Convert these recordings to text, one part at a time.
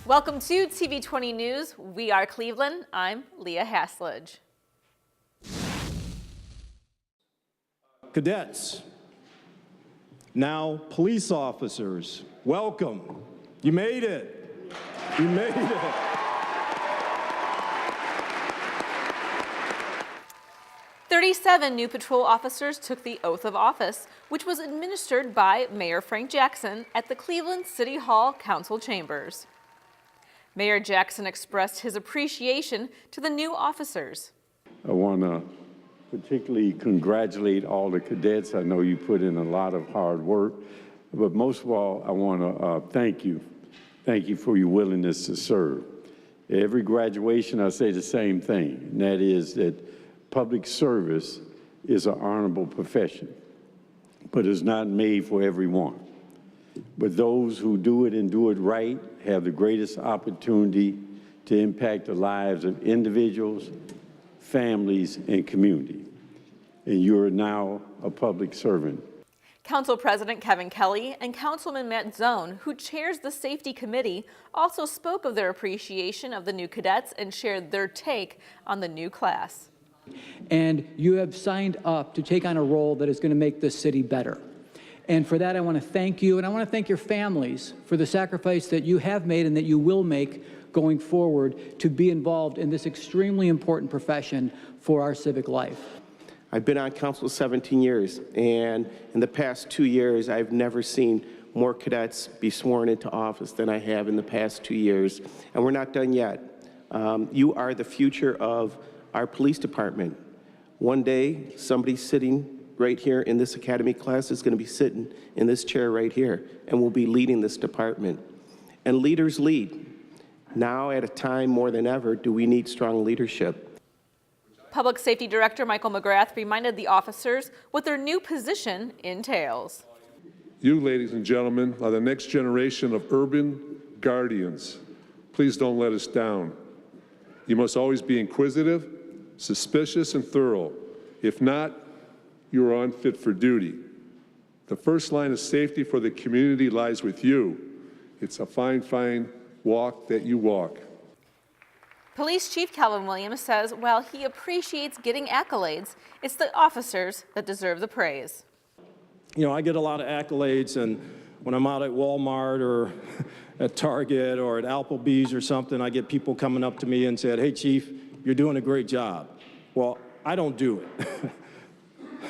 Welcome to TV20 News. We are Cleveland. I'm Leah Haslage. Cadets, now police officers, welcome. You made it. You made it. "37 new patrol officers took the oath of office, which was administered by Mayor Frank Jackson at the Cleveland City Hall Council chambers. Mayor Jackson expressed his appreciation to the new officers. I want to particularly congratulate all the cadets. I know you put in a lot of hard work, but most of all, I want to thank you. Thank you for your willingness to serve. Every graduation, I say the same thing, and that is that public service is an honorable profession, but it's not made for everyone. But those who do it and do it right have the greatest opportunity to impact the lives of individuals, families, and community. And you're now a public servant. Council President Kevin Kelly and Councilman Matt Zone, who chairs the Safety Committee, also spoke of their appreciation of the new cadets and shared their take on the new class. And you have signed up to take on a role that is going to make this city better. And for that, I want to thank you, and I want to thank your families for the sacrifice that you have made and that you will make going forward to be involved in this extremely important profession for our civic life. I've been on council 17 years, and in the past 2 years, I've never seen more cadets be sworn into office than I have in the past 2 years, and we're not done yet. You are the future of our police department. One day, somebody sitting right here in this academy class is going to be sitting in this chair right here and will be leading this department. And leaders lead. Now, at a time more than ever, do we need strong leadership. Public Safety Director Michael McGrath reminded the officers what their new position entails. You, ladies and gentlemen, are the next generation of urban guardians. Please don't let us down. You must always be inquisitive, suspicious, and thorough. If not, you are unfit for duty. The first line of safety for the community lies with you. It's a fine, fine walk that you walk. Police Chief Calvin Williams says while he appreciates getting accolades, it's the officers that deserve the praise. You know, I get a lot of accolades, and when I'm out at Walmart or at Target or at Applebee's or something, I get people coming up to me and saying, "Hey, Chief, you're doing a great job." Well, I don't do it.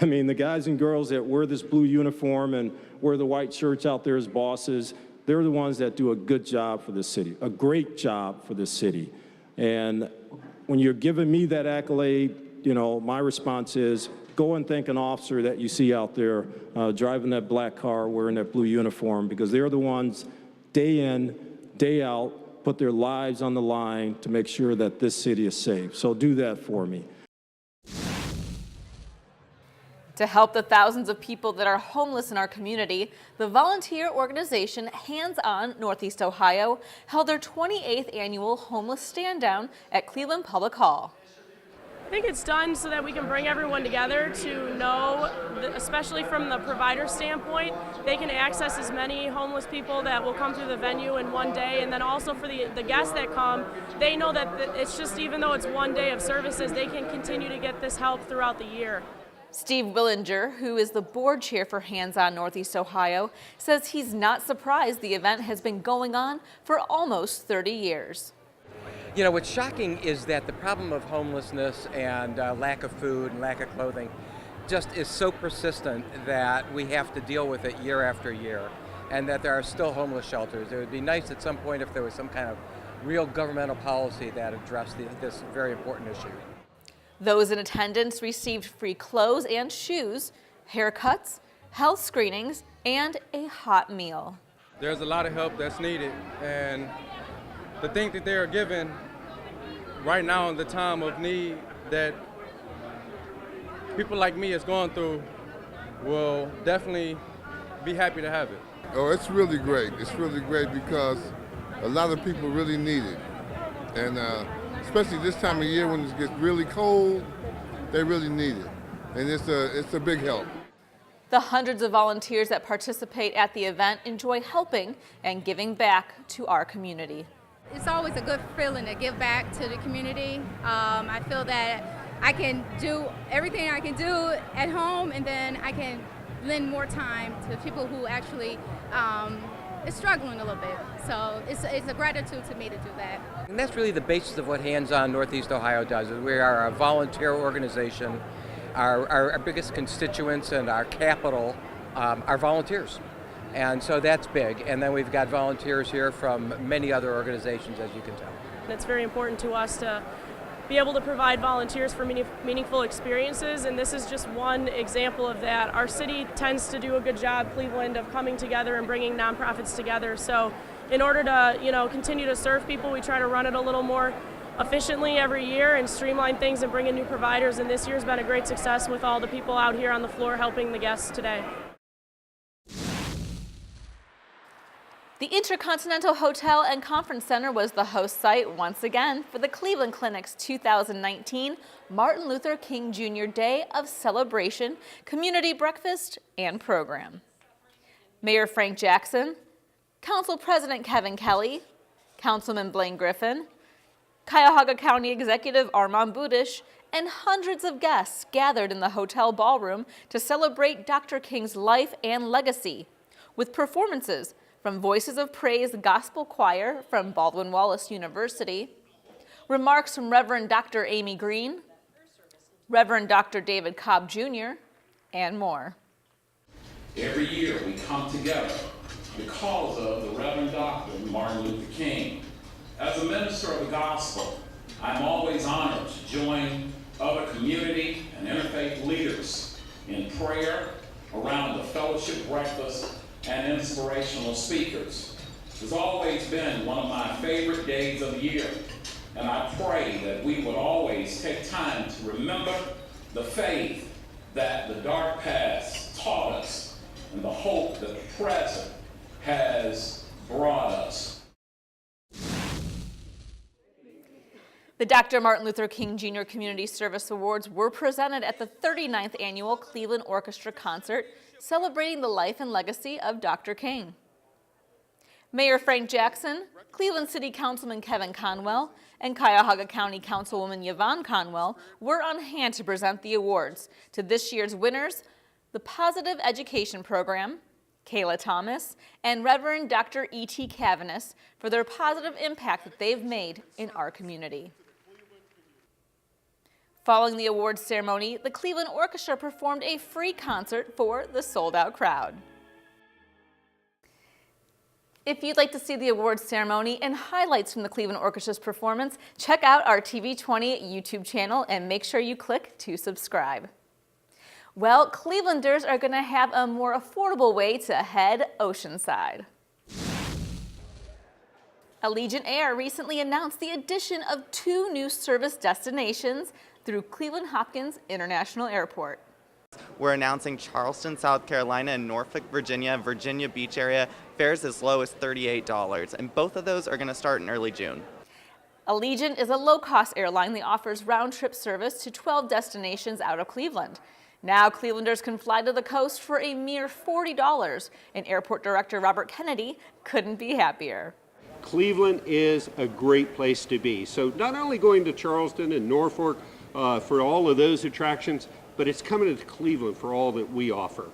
I mean, the guys and girls that wear this blue uniform and wear the white shirts out there as bosses, they're the ones that do a good job for this city, a great job for this city. And when you're giving me that accolade, you know, my response is go and thank an officer that you see out there driving that black car, wearing that blue uniform, because they're the ones day in, day out, put their lives on the line to make sure that this city is safe. So do that for me. To help the thousands of people that are homeless in our community, the volunteer organization Hands On Northeast Ohio held their 28th annual homeless stand down at Cleveland Public Hall. I think it's done so that we can bring everyone together to know, especially from the provider standpoint, they can access as many homeless people that will come through the venue in one day, and then also for the guests that come, they know that it's just, even though it's one day of services, they can continue to get this help throughout the year. Steve Willinger, who is the board chair for Hands On Northeast Ohio, says he's not surprised the event has been going on for almost 30 years. You know, what's shocking is that the problem of homelessness and lack of food and lack of clothing just is so persistent that we have to deal with it year after year, and that there are still homeless shelters. It would be nice at some point if there was some kind of real governmental policy that addressed this very important issue. Those in attendance received free clothes and shoes, haircuts, health screenings, and a hot meal. There's a lot of help that's needed, and the thing that they are given right now in the time of need that people like me is going through will definitely be happy to have it. Oh, it's really great. It's really great because a lot of people really need it. And especially this time of year when it gets really cold, they really need it. And it's a big help. The hundreds of volunteers that participate at the event enjoy helping and giving back to our community. it's always a good feeling to give back to the community. I feel that I can do everything I can do at home, and then I can lend more time to people who actually is struggling a little bit. So it's a gratitude to me to do that. And that's really the basis of what Hands On Northeast Ohio does. We are a volunteer organization. Our biggest constituents and our capital are volunteers. And so that's big. And then we've got volunteers here from many other organizations, as you can tell. It's very important to us to be able to provide volunteers for meaningful experiences, and this is just one example of that. Our city tends to do a good job, Cleveland, of coming together and bringing nonprofits together. So in order to continue to serve people, we try to run it a little more efficiently every year and streamline things and bring in new providers, and this year's been a great success with all the people out here on the floor helping the guests today. The Intercontinental Hotel and Conference Center was the host site once again for the Cleveland Clinic's 2019 Martin Luther King Jr. Day of Celebration, community breakfast, and program. Mayor Frank Jackson, Council President Kevin Kelly, Councilman Blaine Griffin, Cuyahoga County Executive Armand Budish, and hundreds of guests gathered in the hotel ballroom to celebrate Dr. King's life and legacy, with performances from Voices of Praise Gospel Choir from Baldwin Wallace University, remarks from Reverend Dr. Amy Green, Reverend Dr. David Cobb Jr., and more. Every year we come together because of the Reverend Dr. Martin Luther King. As a minister of the gospel, I'm always honored to join other community and interfaith leaders in prayer around the fellowship breakfast and inspirational speakers. It's always been one of my favorite days of the year, and I pray that we would always take time to remember the faith that the dark past taught us and the hope that the present has brought us. The Dr. Martin Luther King Jr. Community Service Awards were presented at the 39th Annual Cleveland Orchestra Concert, celebrating the life and legacy of Dr. King. Mayor Frank Jackson, Cleveland City Councilman Kevin Conwell, and Cuyahoga County Councilwoman Yvonne Conwell were on hand to present the awards to this year's winners, the Positive Education Program, Kayla Thomas, and Reverend Dr. E.T. Cavanis for their positive impact that they've made in our community. Following the awards ceremony, the Cleveland Orchestra performed a free concert for the sold-out crowd. If you'd like to see the awards ceremony and highlights from the Cleveland Orchestra's performance, check out our TV20 YouTube channel and make sure you click to subscribe. Well, Clevelanders are going to have a more affordable way to head oceanside. Allegiant Air recently announced the addition of 2 new service destinations through Cleveland Hopkins International Airport. We're announcing Charleston, South Carolina, and Norfolk, Virginia Beach area fares as low as $38, and both of those are going to start in early June. Allegiant is a low-cost airline that offers round-trip service to 12 destinations out of Cleveland. Now Clevelanders can fly to the coast for a mere $40, and Airport Director Robert Kennedy couldn't be happier. Cleveland is a great place to be. So not only going to Charleston and Norfolk for all of those attractions, but it's coming to Cleveland for all that we offer.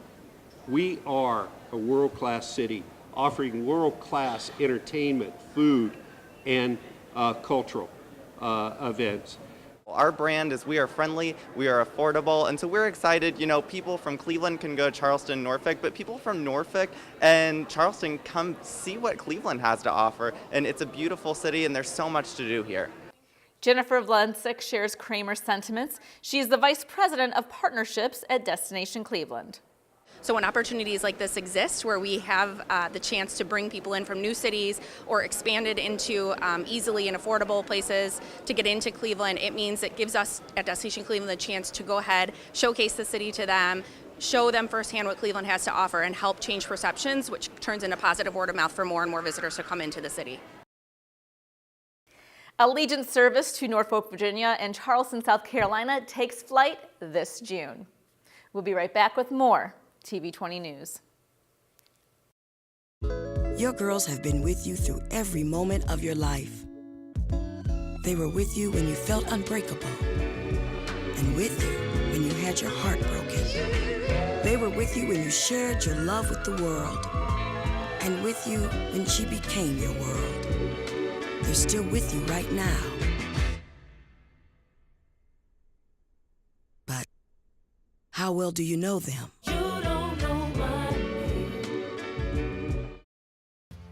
We are a world-class city offering world-class entertainment, food, and cultural events. Our brand is we are friendly, we are affordable, and so we're excited, people from Cleveland can go to Charleston, Norfolk, but people from Norfolk and Charleston come see what Cleveland has to offer, and it's a beautiful city and there's so much to do here. Jennifer Vlensick shares Kramer's sentiments. She is the Vice President of Partnerships at Destination Cleveland. So when opportunities like this exist, where we have the chance to bring people in from new cities or expand it into easily and affordable places to get into Cleveland, it means it gives us at Destination Cleveland the chance to go ahead, showcase the city to them, show them firsthand what Cleveland has to offer, and help change perceptions, which turns into positive word of mouth for more and more visitors to come into the city. Allegiant service to Norfolk, Virginia and Charleston, South Carolina takes flight this June. We'll be right back with more TV20 News. Your girls have been with you through every moment of your life. They were with you when you felt unbreakable, and with you when you had your heart broken. They were with you when you shared your love with the world, and with you when she became your world. They're still with you right now. But how well do you know them?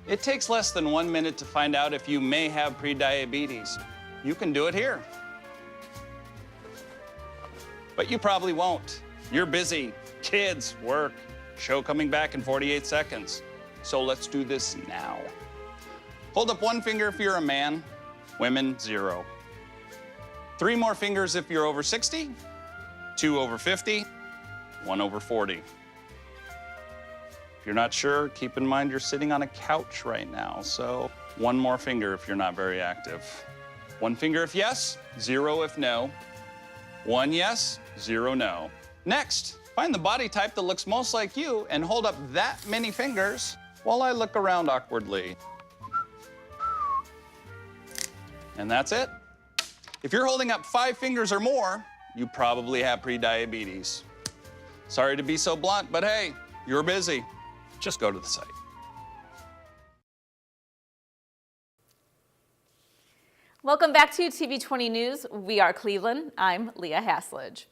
It takes less than 1 minute to find out if you may have prediabetes. You can do it here. But you probably won't. You're busy. Kids, work, show coming back in 48 seconds. So let's do this now. Hold up one finger if you're a man, women, 0. 3 more fingers if you're over 60, 2 over 50, 1 over 40. If you're not sure, keep in mind you're sitting on a couch right now, so 1 more finger if you're not very active. 1 finger if yes, 0 if no. 1 yes, 0 no. Next, find the body type that looks most like you and hold up that many fingers while I look around awkwardly. And that's it. If you're holding up 5 fingers or more, you probably have prediabetes. Sorry to be so blunt, but hey, you're busy. Just go to the site. Welcome back to TV20 News. We are Cleveland. I'm Leah Haslage.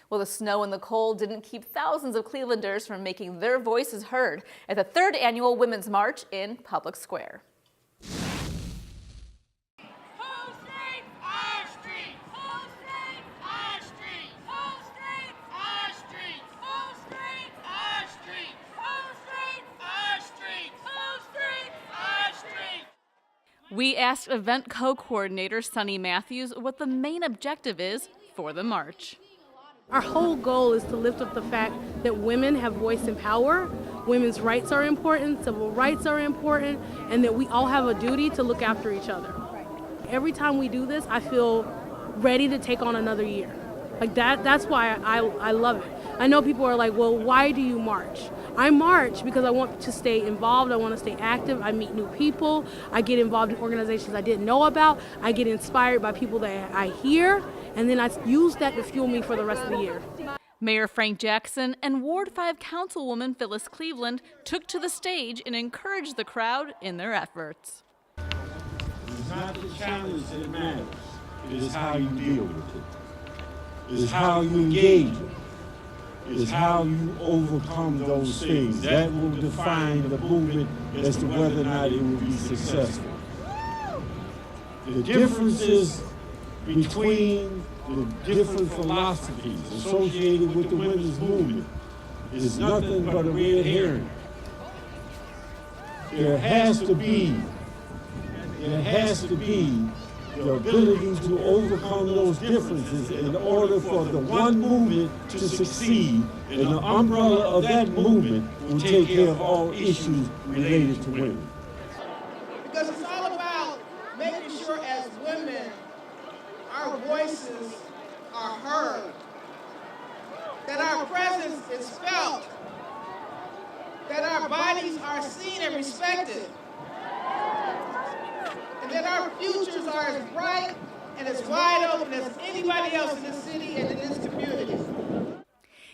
Well, the snow and the cold didn't keep thousands of Clevelanders from making their voices heard at the 3rd Annual Women's March in Public Square. We asked event co-coordinator Sunny Matthews what the main objective is for the march. Our whole goal is to lift up the fact that women have voice and power, women's rights are important, civil rights are important, and that we all have a duty to look after each other. Every time we do this, I feel ready to take on another year. Like that's why I love it. I know people are like, well, why do you march? I march because I want to stay involved, I want to stay active, I meet new people, I get involved in organizations I didn't know about, I get inspired by people that I hear, and then I use that to fuel me for the rest of the year. Mayor Frank Jackson and Ward 5 Councilwoman Phyllis Cleveland took to the stage and encouraged the crowd in their efforts. It's not the challenge that matters, it is how you deal with it. It is how you engage it. It is how you overcome those things. That will define the movement as to whether or not it will be successful. The differences between the different philosophies associated with the women's movement is nothing but a red herring. There has to be the ability to overcome those differences in order for the one movement to succeed, and the umbrella of that movement will take care of all issues related to women. Because it's all about making sure as women, our voices are heard, that our presence is felt, that our bodies are seen and respected, and that our futures are as bright and as wide open as anybody else in this city and in this community.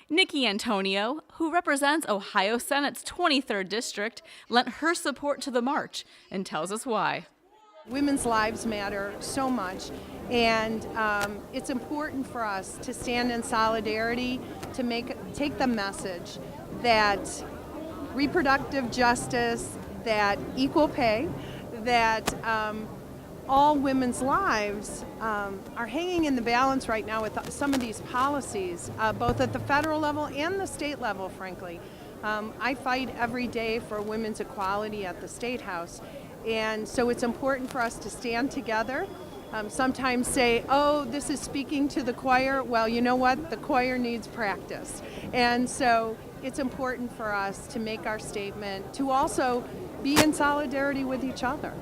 Nikki Antonio, who represents Ohio Senate's 23rd District, lent her support to the march and tells us why. Women's lives matter so much, and it's important for us to stand in solidarity to take the message that reproductive justice, that equal pay, that all women's lives are hanging in the balance right now with some of these policies, both at the federal level and the state level, frankly. I fight every day for women's equality at the State House, and so it's important for us to stand together. Sometimes say, oh, this is speaking to the choir. Well, you know what? The choir needs practice. And so it's important for us to make our statement, to also be in solidarity with each other.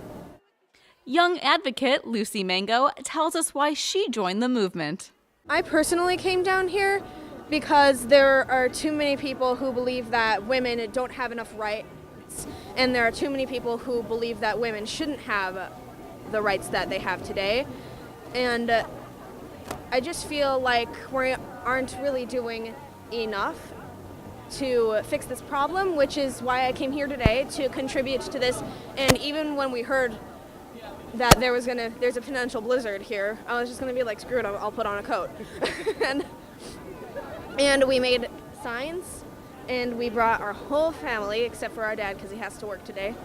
Young advocate Lucy Mango tells us why she joined the movement. I personally came down here because there are too many people who believe that women don't have enough rights, and there are too many people who believe that women shouldn't have the rights that they have today. And I just feel like we aren't really doing enough to fix this problem, which is why I came here today to contribute to this. And even when we heard that there's a potential blizzard here, I was just gonna be like, screw it, I'll put on a coat. and we made signs, and we brought our whole family, except for our dad because he has to work today.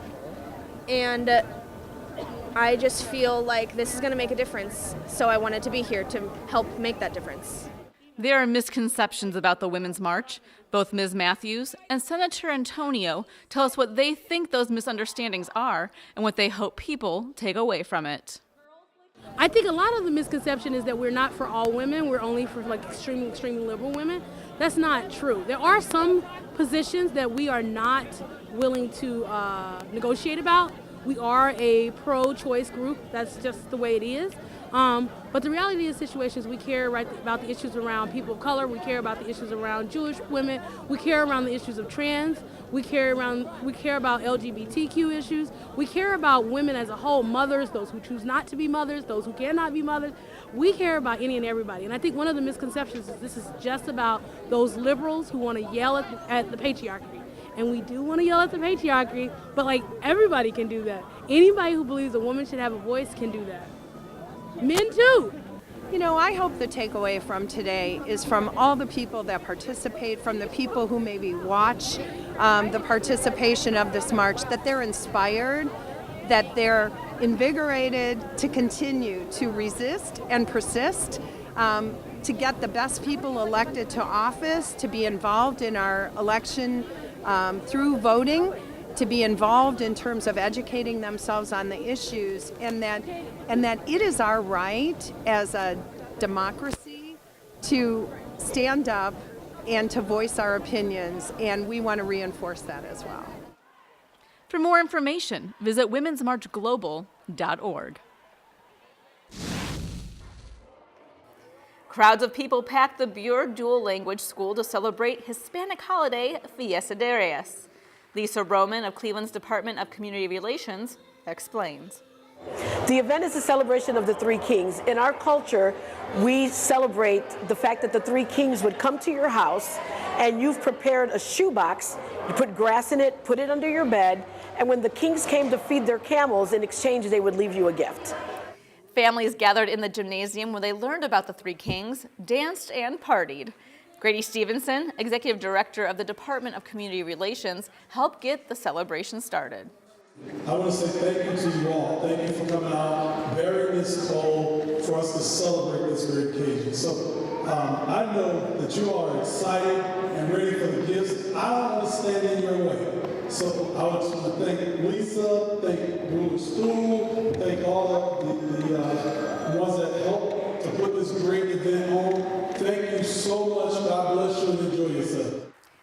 And I just feel like this is gonna make a difference, so I wanted to be here to help make that difference. There are misconceptions about the Women's March. Both Ms. Matthews and Senator Antonio tell us what they think those misunderstandings are and what they hope people take away from it. I think a lot of the misconception is that we're not for all women, we're only for like extremely liberal women. That's not true. There are some positions that we are not willing to negotiate about. We are a pro-choice group, that's just the way it is. But the reality of the situation is we care about the issues around people of color, we care about the issues around Jewish women, we care around the issues of trans, we care about LGBTQ issues, we care about women as a whole, mothers, those who choose not to be mothers, those who cannot be mothers. We care about any and everybody. And I think one of the misconceptions is this is just about those liberals who want to yell at the patriarchy. And we do want to yell at the patriarchy, but like everybody can do that. Anybody who believes a woman should have a voice can do that. Men too. You know, I hope the takeaway from today is from all the people that participate, from the people who maybe watch the participation of this march, that they're inspired, that they're invigorated to continue to resist and persist, to get the best people elected to office, to be involved in our election through voting, to be involved in terms of educating themselves on the issues, and that it is our right as a democracy to stand up and to voice our opinions, and we want to reinforce that as well. For more information, visit womensmarchglobal.org. Crowds of people packed the Buer Dual Language School to celebrate Hispanic holiday Fiesta de Reyes. Lisa Roman of Cleveland's Department of Community Relations explains. The event is a celebration of the Three Kings. In our culture, we celebrate the fact that the Three Kings would come to your house and you've prepared a shoebox, you put grass in it, put it under your bed, and when the kings came to feed their camels, in exchange they would leave you a gift. Families gathered in the gymnasium where they learned about the Three Kings, danced and partied. Grady Stevenson, Executive Director of the Department of Community Relations, helped get the celebration started. I want to say thank you to you all. Thank you for coming out, bearing this cold for us to celebrate this great occasion. So I know that you are excited and ready for the gifts. I don't want to stand in your way. So I want to thank Lisa, thank Bruce Stool, thank all the ones that helped to put this great event on. Thank you so much. God bless you and enjoy yourself.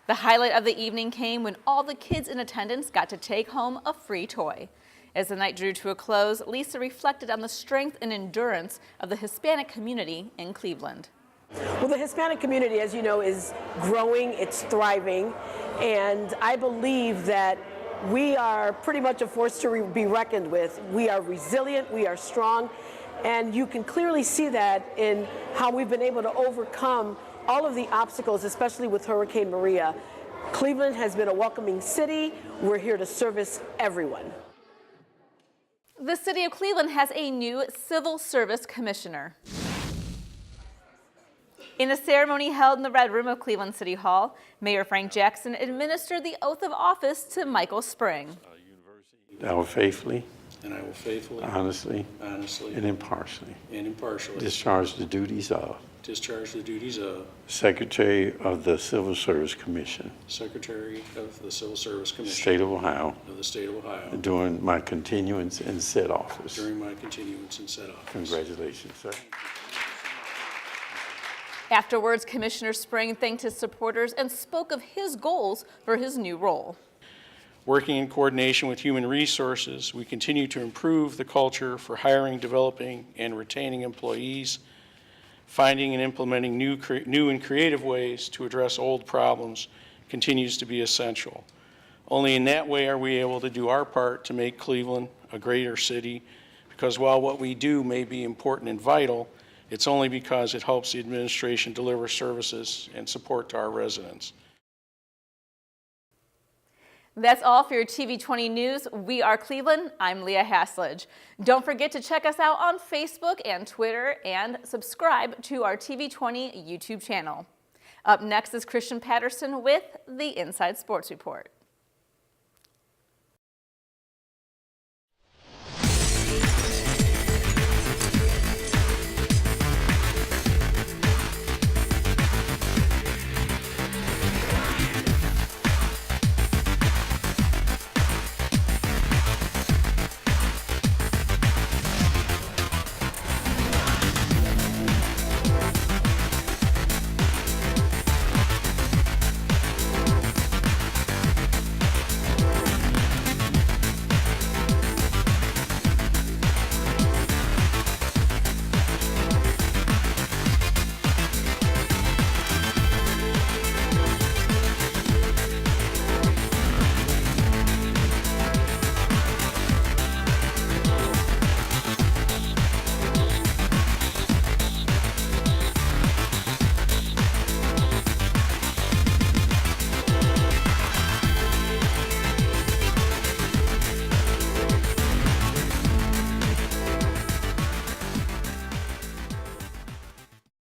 The highlight of the evening came when all the kids in attendance got to take home a free toy. As the night drew to a close, Lisa reflected on the strength and endurance of the Hispanic community in Cleveland. Well, the Hispanic community, as you know, is growing, it's thriving, and I believe that we are pretty much a force to be reckoned with. We are resilient, we are strong, and you can clearly see that in how we've been able to overcome all of the obstacles, especially with Hurricane Maria. Cleveland has been a welcoming city. We're here to service everyone. The city of Cleveland has a new civil service commissioner. In a ceremony held in the Red Room of Cleveland City Hall, Mayor Frank Jackson administered the oath of office to Michael Spring. I will faithfully, and I will faithfully, honestly, and impartially discharge the duties of Secretary of the Civil Service Commission, Secretary of the Civil Service Commission, State of Ohio, during my continuance in said office. Congratulations, sir. Afterwards, Commissioner Spring thanked his supporters and spoke of his goals for his new role. Working in coordination with Human Resources, we continue to improve the culture for hiring, developing, and retaining employees, finding and implementing new and creative ways to address old problems continues to be essential. Only in that way are we able to do our part to make Cleveland a greater city, because while what we do may be important and vital, it's only because it helps the administration deliver services and support to our residents. That's all for your TV20 news. We are Cleveland. I'm Leah Haslage. Don't forget to check us out on Facebook and Twitter and subscribe to our TV20 YouTube channel. Up next is Christian Patterson with the Inside Sports Report.